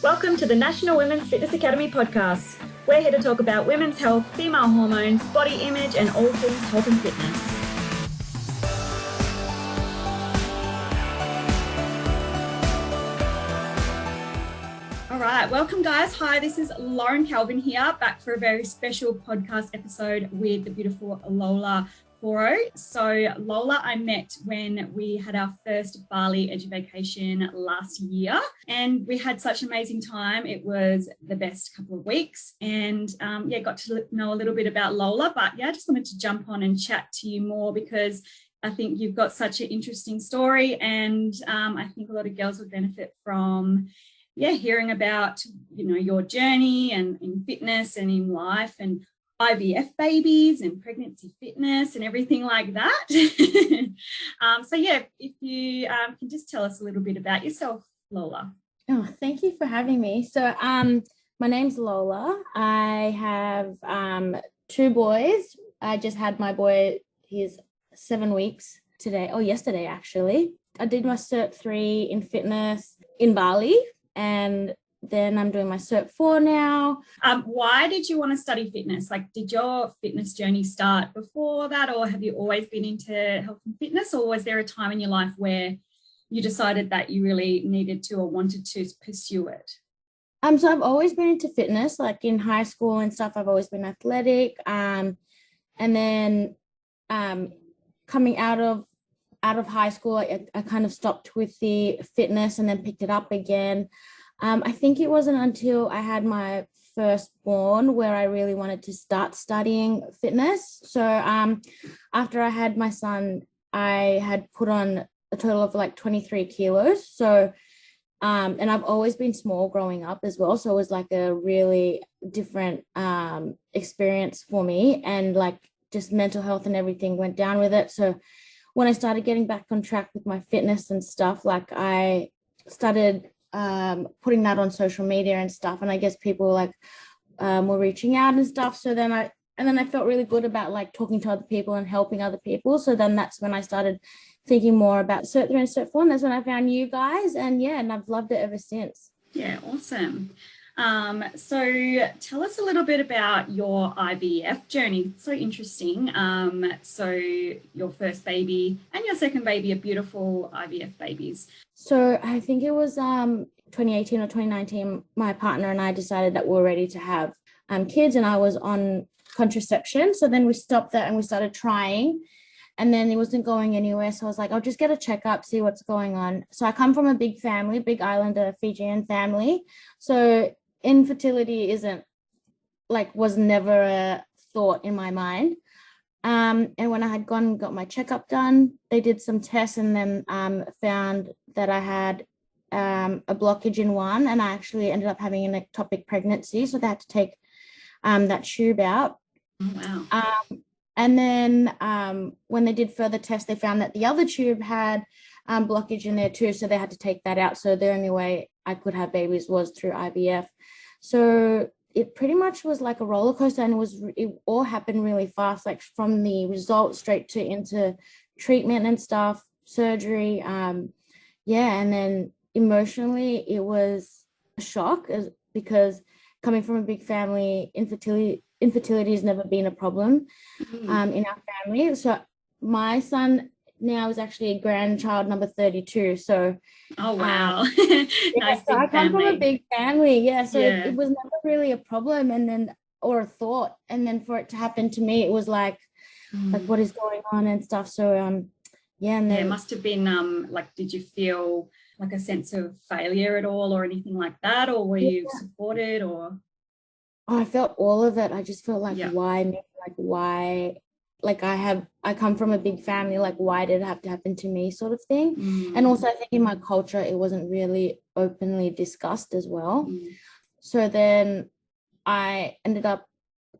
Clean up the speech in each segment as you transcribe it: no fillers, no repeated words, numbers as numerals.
Welcome to the National Women's Fitness Academy podcast. We're here to talk about women's health, female hormones, body image, and all things health and fitness. All right, welcome guys. Hi, this is Lauren Calvin here, back for a very special podcast episode with the beautiful Lola Qoro. So Lola, I met when we had our first Bali education last year, and we had such an amazing time. It was the best couple of weeks, and got to know a little bit about Lola. But I just wanted to jump on and chat to you more because I think you've got such an interesting story, and I think a lot of girls would benefit from hearing about your journey and in fitness and in life and IVF babies and pregnancy fitness and everything like that. If you can just tell us a little bit about yourself, Lola. Oh, thank you for having me. So my name's Lola. I have two boys. I just had my boy, he's 7 weeks yesterday actually. I did my Cert 3 in fitness in Bali, and then I'm doing my Cert 4 now. Why did you want to study fitness? Like, did your fitness journey start before that, or have you always been into health and fitness, or was there a time in your life where you decided that you really needed to or wanted to pursue it? So I've always been into fitness, like in high school and stuff. I've always been athletic. And then coming out of high school, I kind of stopped with the fitness and then picked it up again. I think it wasn't until I had my firstborn where I really wanted to start studying fitness. So after I had my son, I had put on a total of like 23 kilos. So, and I've always been small growing up as well. So it was like a really different experience for me, and like just mental health and everything went down with it. So when I started getting back on track with my fitness and stuff, like I started putting that on social media and stuff, and I guess people like were reaching out and stuff. So then I felt really good about like talking to other people and helping other people. So then that's when I started thinking more about Cert 3 and Cert 4, and that's when I found you guys, and I've loved it ever since. Yeah, awesome. So tell us a little bit about your IVF journey. It's so interesting. So your first baby and your second baby are beautiful IVF babies. So I think it was 2018 or 2019, my partner and I decided that we were ready to have kids, and I was on contraception. So then we stopped that and we started trying, and then it wasn't going anywhere. So I was like, I'll just get a checkup, see what's going on. So I come from a big family, big islander Fijian family. So infertility was never a thought in my mind. And when I had gone and got my checkup done, they did some tests and then found that I had a blockage in one, and I actually ended up having an ectopic pregnancy. So they had to take that tube out. Oh, wow. And then when they did further tests, they found that the other tube had blockage in there too. So they had to take that out. So the only way I could have babies was through IVF. So it pretty much was like a roller coaster, and it all happened really fast, like from the results straight into treatment and stuff, surgery. And then emotionally it was a shock because coming from a big family, infertility has never been a problem in our family. So my son now is actually a grandchild number 32. So oh wow. Nice. So I come from a big family. It was never really a problem or a thought. And then for it to happen to me, it was like what is going on and stuff. So it must have been did you feel like a sense of failure at all or anything like that, or were you supported? Or I felt all of it. I just felt like why me? Like why? Like I come from a big family, like why did it have to happen to me, sort of thing. And also I think in my culture it wasn't really openly discussed as well. So then I ended up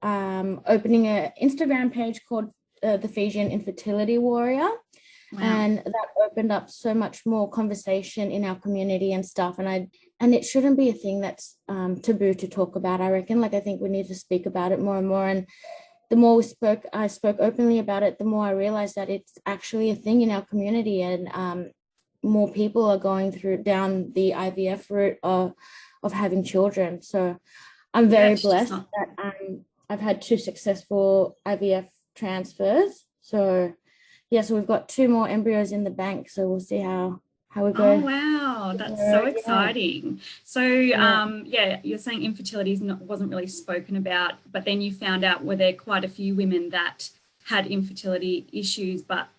opening an Instagram page called the Fijian Infertility Warrior. Wow. And that opened up so much more conversation in our community and stuff, and it shouldn't be a thing that's taboo to talk about. I reckon, like I think we need to speak about it more and more, and the more I spoke openly about it, the more I realized that it's actually a thing in our community. And more people are going down the IVF route of having children. So I'm very blessed that I've had 2 successful IVF transfers. So yeah, so we've got 2 more embryos in the bank. So we'll see how we go. Oh, wow. That's so exciting. So, you're saying infertility wasn't really spoken about, but then you found out were there quite a few women that had infertility issues, but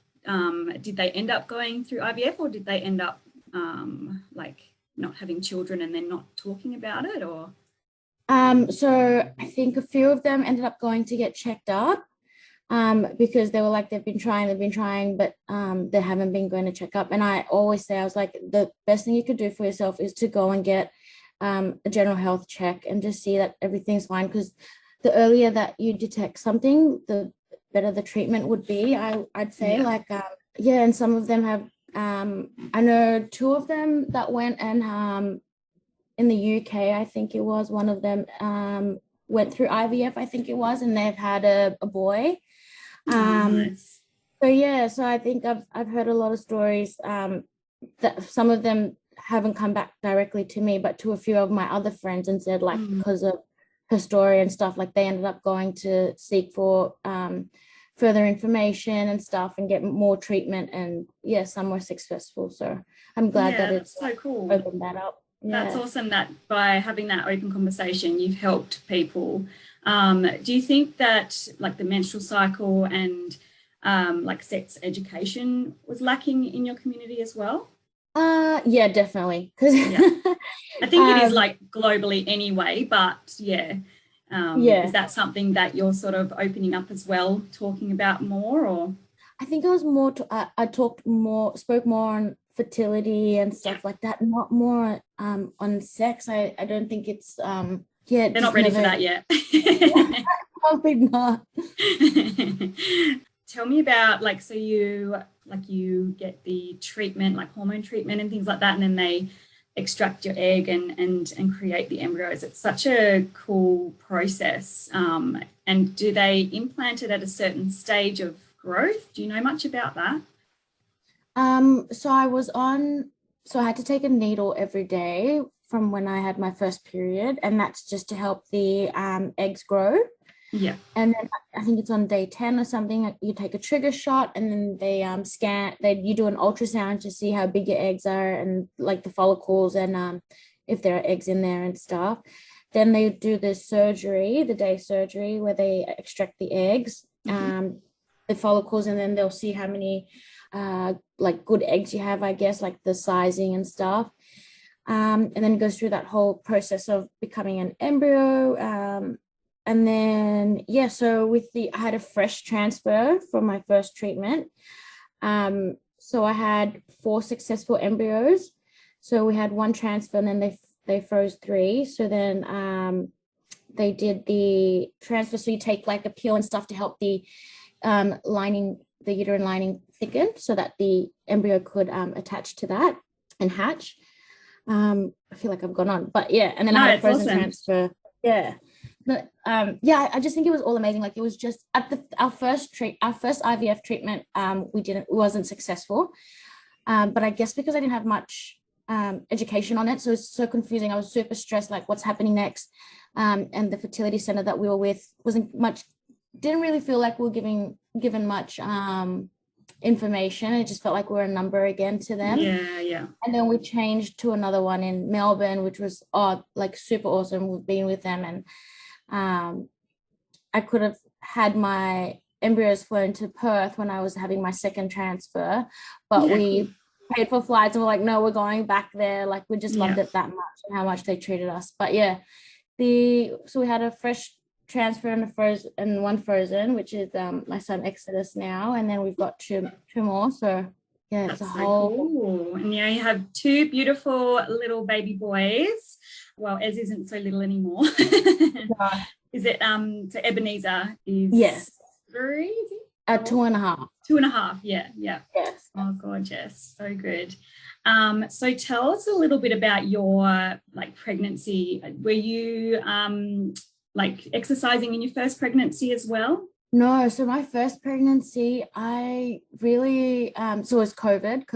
did they end up going through IVF, or did they end up not having children and then not talking about it, or? So I think a few of them ended up going to get checked up. Because they were like, they've been trying, but they haven't been going to check up. And I always say, I was like, the best thing you could do for yourself is to go and get a general health check and just see that everything's fine. Because the earlier that you detect something, the better the treatment would be. I'd say and some of them have, I know 2 of them that went and in the UK, I think it was one of them went through IVF, I think it was, and they've had a boy. Nice. So I think I've heard a lot of stories that some of them haven't come back directly to me, but to a few of my other friends, and said because of her story and stuff, like they ended up going to seek for further information and stuff and get more treatment, and some were successful. So I'm glad that it's so cool. Opened that up. That's awesome that by having that open conversation, you've helped people. Do you think that the menstrual cycle and sex education was lacking in your community as well? Yeah, definitely. I think it is globally anyway, but is that something that you're sort of opening up as well, talking about more, or? I think I was more, I spoke more on fertility and stuff like that, not more on sex. I don't think it's they're not ready for that yet. Probably not. Tell me about so you get the treatment, hormone treatment and things like that, and then they extract your egg and create the embryos. It's such a cool process. And do they implant it at a certain stage of growth? Do you know much about that? So I had to take a needle every day from when I had my first period, and that's just to help the eggs grow. Yeah. And then I think it's on day 10 or something, you take a trigger shot, and then they you do an ultrasound to see how big your eggs are and the follicles, and if there are eggs in there and stuff. Then they do the day surgery, where they extract the eggs, the follicles, and then they'll see how many good eggs you have, I guess, the sizing and stuff. And then it goes through that whole process of becoming an embryo. And then, so I had a fresh transfer from my first treatment. So I had 4 successful embryos. So we had 1 transfer, and then they froze 3. So then they did the transfer. So you take a peel and stuff to help the the uterine lining thicken, so that the embryo could attach to that and hatch. I feel like I've gone on, but and then I had a frozen transfer. But I just think it was all amazing. It was just at our first IVF treatment, it wasn't successful. But I guess because I didn't have much education on it, so it's so confusing. I was super stressed, what's happening next. And the fertility center that we were with didn't really feel like we were given much information. It just felt like we were a number again to them. Yeah. And then we changed to another one in Melbourne, which was super awesome. We've been with them, and I could have had my embryos flown to Perth when I was having my second transfer, but we paid for flights and we're no, we're going back there. We just loved it that much, and how much they treated us. But so we had a fresh transfer and 1 frozen, which is my son Exodus now, and then we've got 2 more. So it's a whole cool. And you have 2 beautiful little baby boys. Well, Ez isn't so little anymore. Is it so Ebenezer is 3, is he? 2.5. 2.5, yeah. Yes. Oh, gorgeous. So good. So tell us a little bit about your pregnancy. Were you exercising in your first pregnancy as well? No, so my first pregnancy, I really, so it was COVID,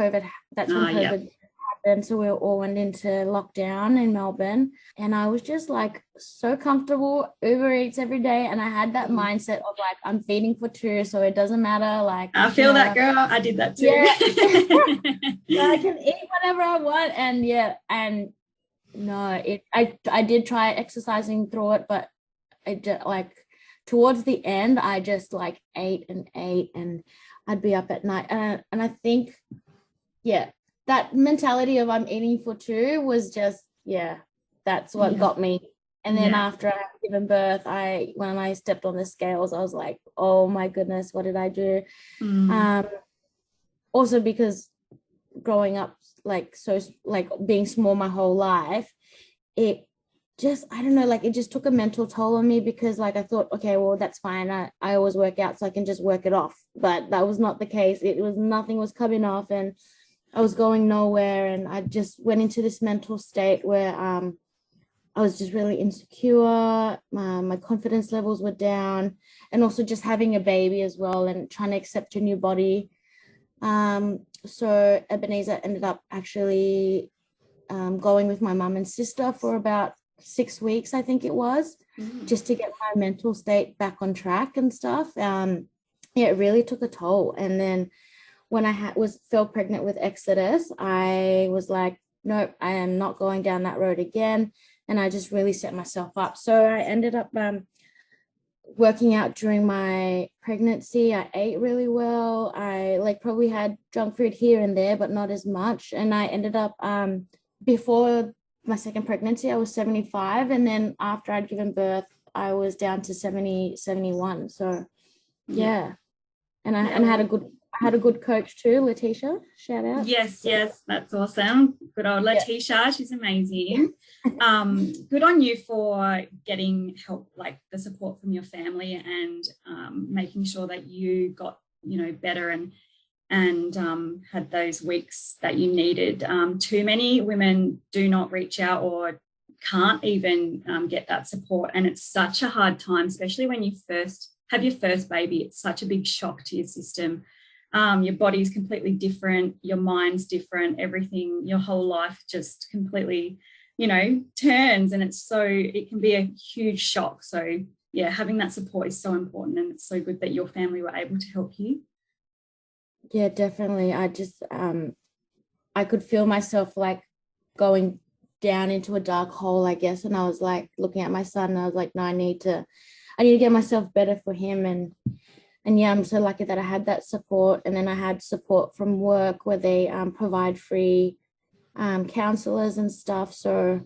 that's when Yeah. COVID happened. So we all went into lockdown in Melbourne, and I was just like so comfortable, Uber Eats every day. And I had that mindset of like, I'm feeding for two, so it doesn't matter. Like, I feel that, girl. I did that too. Yeah. I can eat whatever I want. And no, I did try exercising through it, but it just like towards the end, I just like ate, and I'd be up at night. And I think, that mentality of I'm eating for two was just, that's what got me. And then after I had given birth, when I stepped on the scales, I was like, oh my goodness, what did I do? Also because growing up, like, so like being small my whole life, it just, I don't know, like it just took a mental toll on me, because like I thought, okay, well, that's fine. I always work out, so I can just work it off. But that was not the case. Nothing was coming off, and I was going nowhere. And I just went into this mental state where I was just really insecure. My confidence levels were down, and also just having a baby as well and trying to accept your new body. So Ebenezer ended up actually going with my mum and sister for about 6 weeks, I think it was, just to get my mental state back on track and stuff. It really took a toll. And then when I fell pregnant with Exodus, I was like, nope, I am not going down that road again. And I just really set myself up. So I ended up working out during my pregnancy. I ate really well. I like probably had junk food here and there, but not as much. And I ended up before my second pregnancy, I was 75. And then after I'd given birth, I was down to 70, 71. So yeah. And I had a good coach too, Letitia. Shout out. Yes, that's awesome. Good old Letitia, she's amazing. Good on you for getting help, like the support from your family, and making sure that you got, better and had those weeks that you needed. Too many women do not reach out or can't even get that support, and it's such a hard time, especially when you first have your first baby. It's such a big shock to your system. Your body's completely different, your mind's different, everything, your whole life just completely, turns, and it can be a huge shock. So having that support is so important, and it's so good that your family were able to help you. Yeah, definitely. I just I could feel myself like going down into a dark hole, I guess, and I was like looking at my son, and I was like, no, I need to get myself better for him. And yeah, I'm so lucky that I had that support. And then I had support from work where they provide free counselors and stuff. So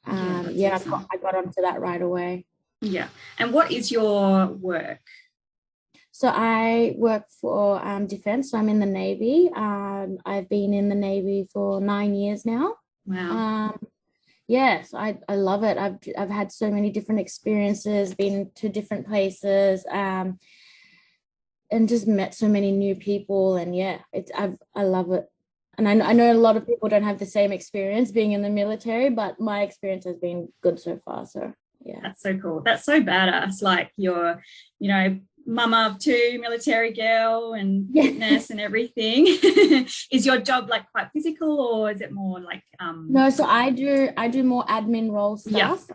awesome. I got onto that right away. Yeah. And what is your work? So I work for defense. So I'm in the Navy. I've been in the Navy for 9 years now. Wow. Yes, I love it. I've had so many different experiences, been to different places, and just met so many new people. And I love it. And I know a lot of people don't have the same experience being in the military, but my experience has been good so far. So yeah. That's so cool. That's so badass. Like you're, mama of two, military girl, and fitness and everything. Is your job like quite physical, or is it more like No, so I do more admin role stuff.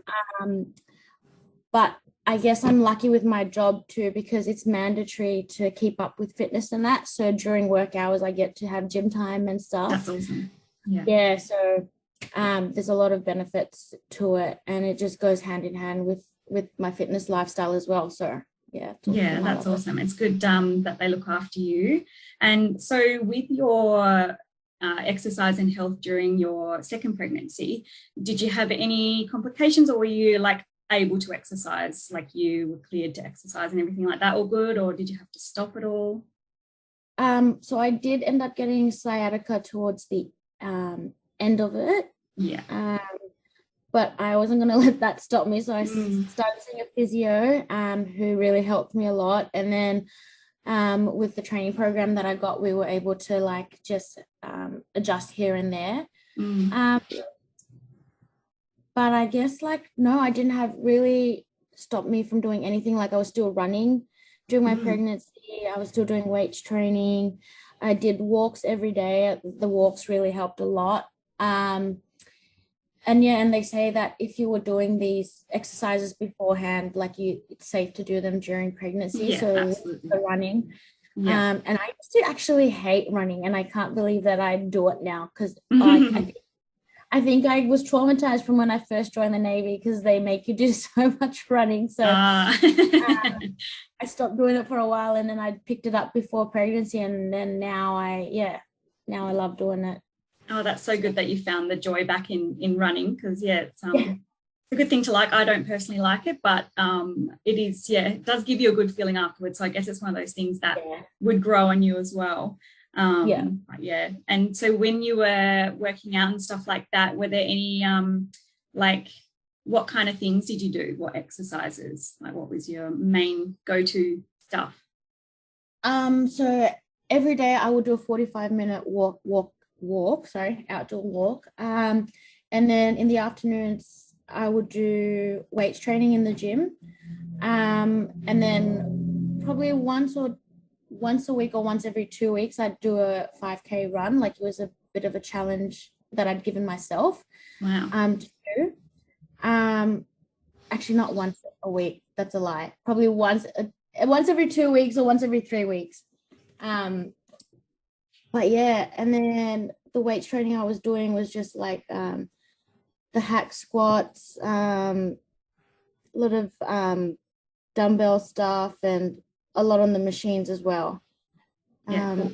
But I guess I'm lucky with my job too, because it's mandatory to keep up with fitness and that. So during work hours, I get to have gym time and stuff. That's awesome. Yeah. So there's a lot of benefits to it, and it just goes hand in hand with my fitness lifestyle as well. So yeah, that's awesome. It's good that they look after you. And so with your exercise and health during your second pregnancy, did you have any complications, or were you like able to exercise, like you were cleared to exercise and everything like that, all good, or did you have to stop it all? So I did end up getting sciatica towards the end of it. Yeah. But I wasn't going to let that stop me. So I started seeing a physio who really helped me a lot. And then with the training program that I got, we were able to like just adjust here and there. But I guess like, no, I didn't have really stopped me from doing anything. Like I was still running during my pregnancy, I was still doing weights training. I did walks every day. The walks really helped a lot. And they say that if you were doing these exercises beforehand, it's safe to do them during pregnancy. Yeah, so absolutely. the running. Yeah. And I used to actually hate running, and I can't believe that I do it now, because I think I was traumatized from when I first joined the Navy, because they make you do so much running. So I stopped doing it for a while, and then I picked it up before pregnancy, and then now I love doing it. Oh, that's so good that you found the joy back in running, because it's a good thing to like. I don't personally like it, but it does give you a good feeling afterwards. So I guess it's one of those things that would grow on you as well. And so when you were working out and stuff like that, were there any what kind of things did you do? What exercises? Like, what was your main go-to stuff? So every day I would do a 45-minute outdoor walk. And then in the afternoons I would do weights training in the gym. And then probably once a week or once every 2 weeks, I'd do a 5K run. Like, it was a bit of a challenge that I'd given myself. Wow. To do. Actually, not once a week. That's a lie. Probably once every 2 weeks or once every 3 weeks. But yeah, and then the weights training I was doing was just like the hack squats, a lot of dumbbell stuff, and a lot on the machines as well. Cool.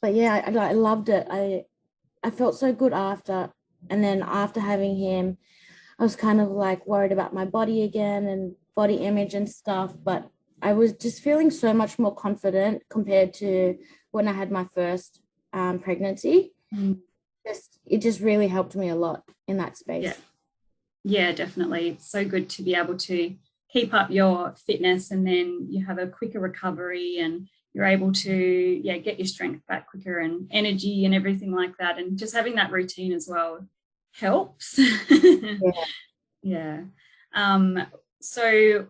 But yeah, I loved it. I felt so good after. And then after having him, I was kind of like worried about my body again and body image and stuff. But I was just feeling so much more confident compared to when I had my first pregnancy. It just really helped me a lot in that space. Yeah, definitely. It's so good to be able to keep up your fitness, and then you have a quicker recovery, and you're able to get your strength back quicker and energy and everything like that. And just having that routine as well helps. So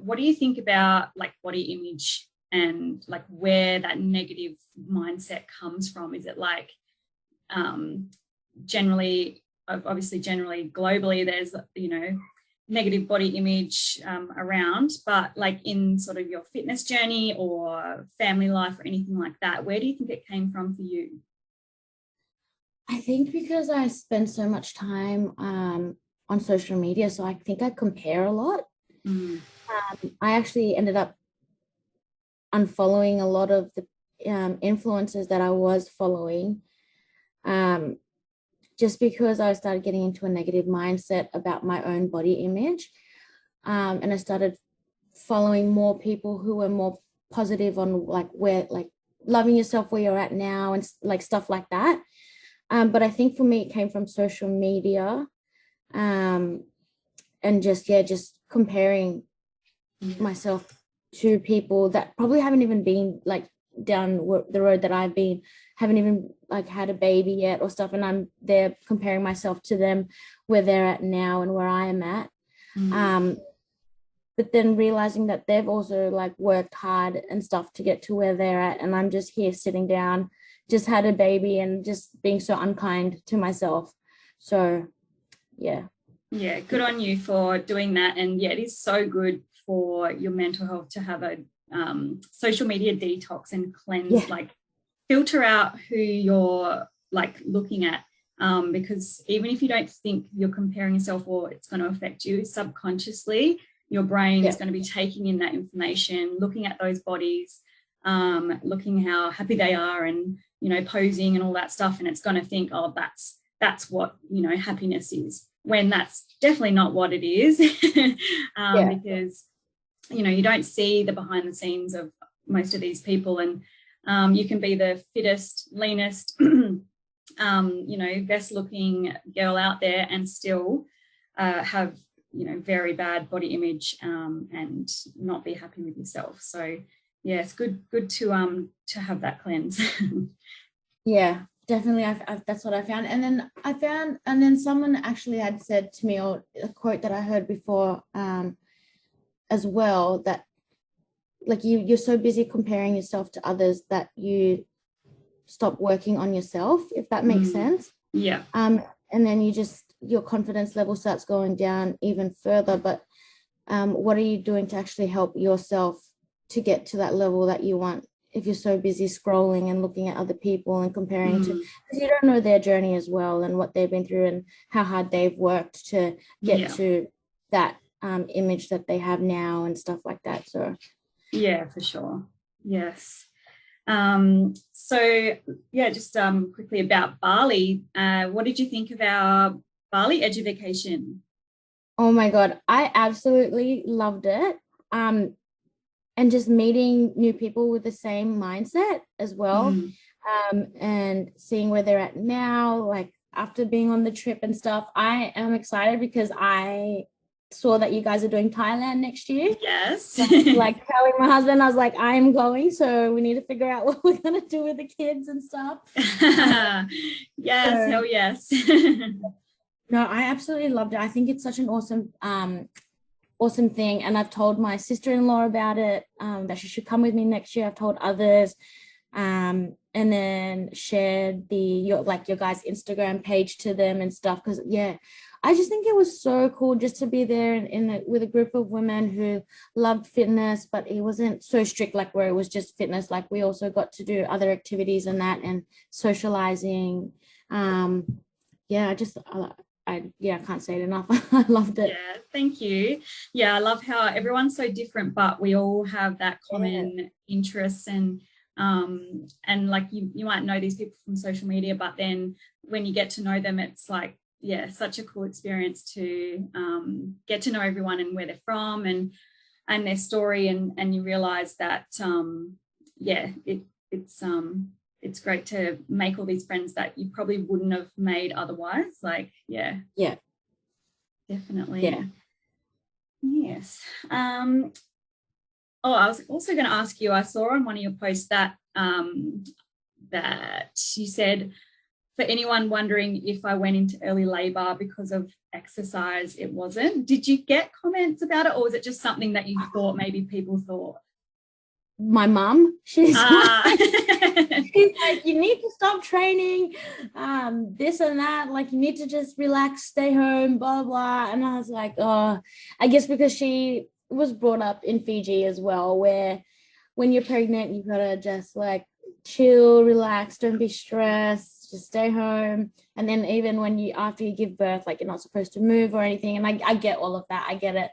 what do you think about like body image and like where that negative mindset comes from? Is it like generally globally there's negative body image around, but like in sort of your fitness journey or family life or anything like that, where do you think it came from for you? I think because I spend so much time on social media, so I think I compare a lot. I actually ended up unfollowing a lot of the influencers that I was following, just because I started getting into a negative mindset about my own body image. And I started following more people who were more positive on like loving yourself where you're at now and like stuff like that. But I think for me, it came from social media, and just comparing myself to people that probably haven't even been like down the road that I've been, haven't even like had a baby yet or stuff, and I'm there comparing myself to them where they're at now and where I am at. But then realizing that they've also like worked hard and stuff to get to where they're at, and I'm just here sitting down, just had a baby, and just being so unkind to myself. So good on you for doing that. And it is so good for your mental health to have a social media detox and cleanse, like filter out who you're like looking at, because even if you don't think you're comparing yourself or it's going to affect you, subconsciously your brain is going to be taking in that information, looking at those bodies, looking how happy they are and posing and all that stuff, and it's going to think, oh, that's what happiness is, when that's definitely not what it is. Because you don't see the behind the scenes of most of these people, and you can be the fittest, leanest, best looking girl out there and still have very bad body image, and not be happy with yourself. So it's good to have that cleanse. Definitely. That's what I found. And then someone actually had said to me, or a quote that I heard before as well, that like you're so busy comparing yourself to others that you stop working on yourself, if that makes sense. Yeah. And then your confidence level starts going down even further. But what are you doing to actually help yourself to get to that level that you want, if you're so busy scrolling and looking at other people and comparing to, because you don't know their journey as well and what they've been through and how hard they've worked to get to that image that they have now and stuff like that. So yeah, for sure. Yes. So yeah, just quickly about Bali. What did you think of our Bali education? oh my God, I absolutely loved it. And just meeting new people with the same mindset as well. And seeing where they're at now, like after being on the trip and stuff. I am excited because I saw that you guys are doing Thailand next year. Yes. So, like telling my husband, I was like, I'm going, so we need to figure out what we're going to do with the kids and stuff. Yes, hell yes. No, I absolutely loved it. I think it's such an awesome thing, and I've told my sister-in-law about it, that she should come with me next year. I've told others, and then shared your guys' Instagram page to them and stuff, because I just think it was so cool just to be there with a group of women who loved fitness, but it wasn't so strict, like where it was just fitness. Like we also got to do other activities and that, and socializing. I can't say it enough. I loved it. Yeah, thank you. Yeah, I love how everyone's so different, but we all have that common interests, and like you might know these people from social media, but then when you get to know them, it's like, such a cool experience to get to know everyone and where they're from and their story, and you realize that it's great to make all these friends that you probably wouldn't have made otherwise. Like, definitely. Yeah. Yes. I was also going to ask you, I saw on one of your posts that that you said, for anyone wondering if I went into early labor because of exercise, it wasn't. Did you get comments about it, or was it just something that you thought maybe people thought? My mum, she's like, you need to stop training, this and that, like you need to just relax, stay home, blah blah. And I was like, oh, I guess because she was brought up in Fiji as well, where when you're pregnant you gotta just like chill, relax, don't be stressed, just stay home. And then even when after you give birth, like you're not supposed to move or anything. And I get all of that, I get it.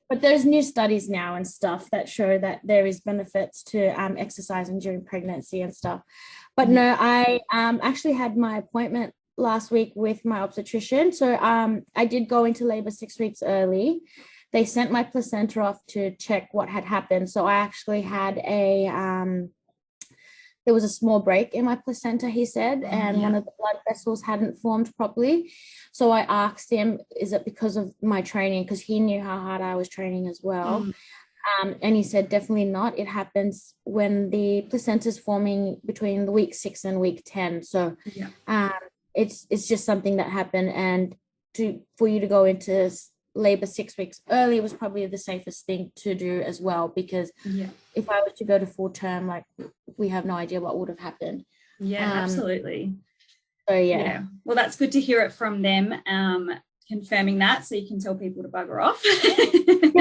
But there's new studies now and stuff that show that there is benefits to exercising during pregnancy and stuff. But no, I actually had my appointment last week with my obstetrician. So I did go into labor 6 weeks early. They sent my placenta off to check what had happened. So I actually had there was a small break in my placenta, he said, and one of the blood vessels hadn't formed properly. So I asked him, is it because of my training? Because he knew how hard I was training as well. And he said, definitely not. It happens when the placenta is forming between the week 6 and week 10. So it's just something that happened. And for you to go into labor 6 weeks early was probably the safest thing to do as well, because if I was to go to full term, like we have no idea what would have happened. Absolutely. So well, that's good to hear it from them, confirming that, so you can tell people to bugger off. And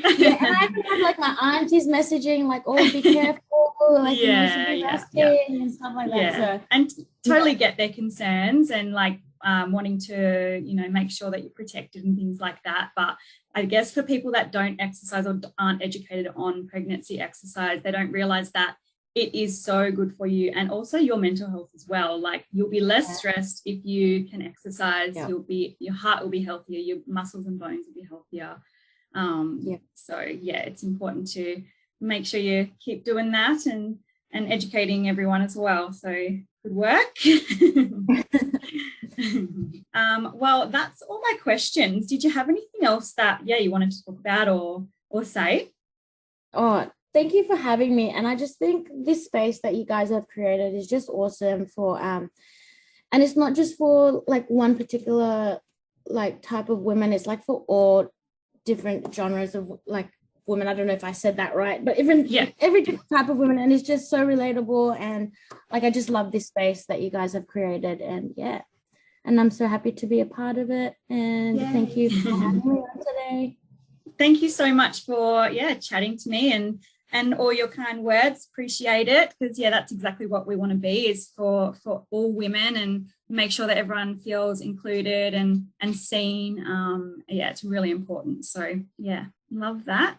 I even had like my aunties messaging like, oh, be careful, like you need to be resting and stuff like that. So, and totally get their concerns and like wanting to, make sure that you're protected and things like that. But I guess for people that don't exercise or aren't educated on pregnancy exercise, they don't realize that it is so good for you, and also your mental health as well. Like you'll be less stressed if you can exercise. Your heart will be healthier, your muscles and bones will be healthier. So it's important to make sure you keep doing that and educating everyone as well. So good work. Well, that's all my questions. Did you have anything else that you wanted to talk about or say? Oh, thank you for having me. And I just think this space that you guys have created is just awesome for and it's not just for like one particular like type of women, it's like for all different genres of like women. I don't know if I said that right, but every different type of women, and it's just so relatable. And like, I just love this space that you guys have created, and and I'm so happy to be a part of it. And thank you for having me on today. Thank you so much for chatting to me and all your kind words. Appreciate it, because that's exactly what we want to be, is for all women, and make sure that everyone feels included and seen. It's really important. So love that.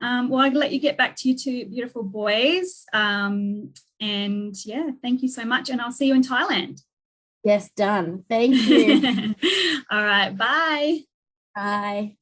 Well, I'll let you get back to you two beautiful boys. And thank you so much, and I'll see you in Thailand. Yes, done. Thank you. All right, bye. Bye.